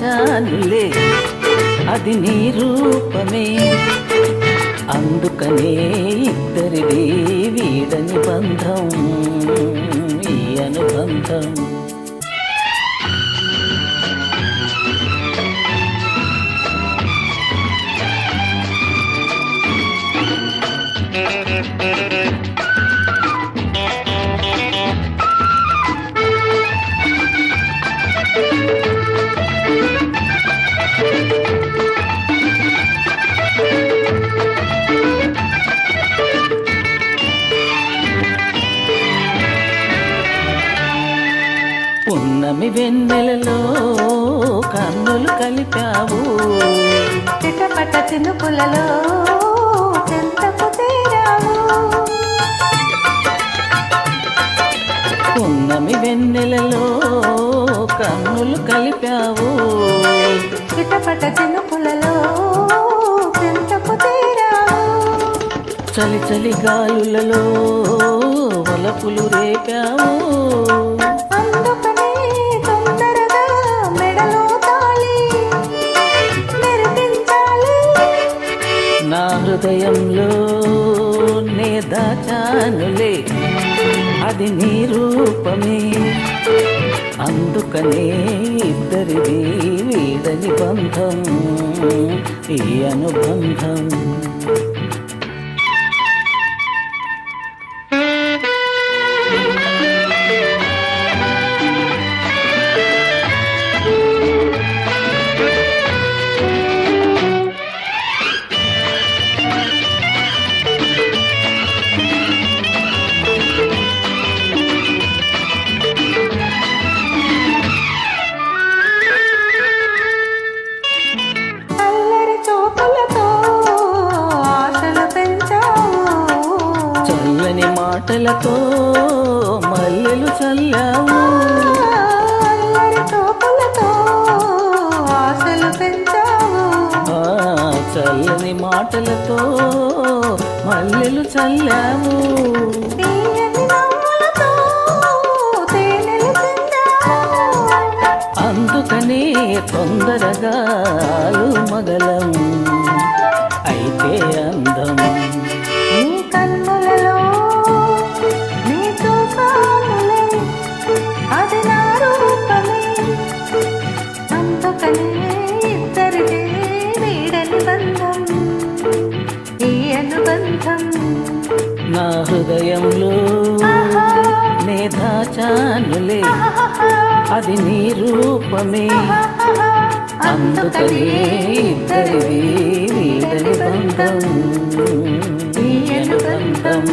దాచానులే అది నీ రూపమే, అందుకనే ఇద్దరిది వీడని బంధం ఈ అనుబంధం. పున్నమి వెన్నెలలో కన్నులు కలిపావు, చిటపట చినుకులలో చెంతకు తీరావు. పున్నమి వెన్నెలలో కన్నులు కలిపావు, చిటపట చినుకులలో చెంతకు తీరావు. చలి చలి గాలులలో వలపులు రేపావు, అందుకనే తొందరగా మెడలో తాళి మెరిపించాలి. నా హృదయంలో నే దాచానులే అది నీ రూపమే, అందుకనే ఇద్దరిది వీడని బంధం ఈ అనుబంధం. అల్లరి చూపులతో ఆశలు పెంచావు, చల్లని మాటలతో మల్లెలు చల్లావు, అల్లరి చూపులతో ఆశలు పెంచావు. చల్లని మాటలతో మల్లెలు చల్లావు, తీయని నవ్వులతో తేనెలు పిండావు. అందుకనే తొందరగా మగలం అయితే అందం. నీ కన్నులలో నీ చూసానులే అది నా రూపమే, అందుకనే ఇద్దరిది వీడని బంధం ఈ అనుబంధం. నా హృదయంలో నే దాచానులే అది నీ రూపమే, అందుకనే ఇద్దరిది వీడని బంధం ఈ అనుబంధం.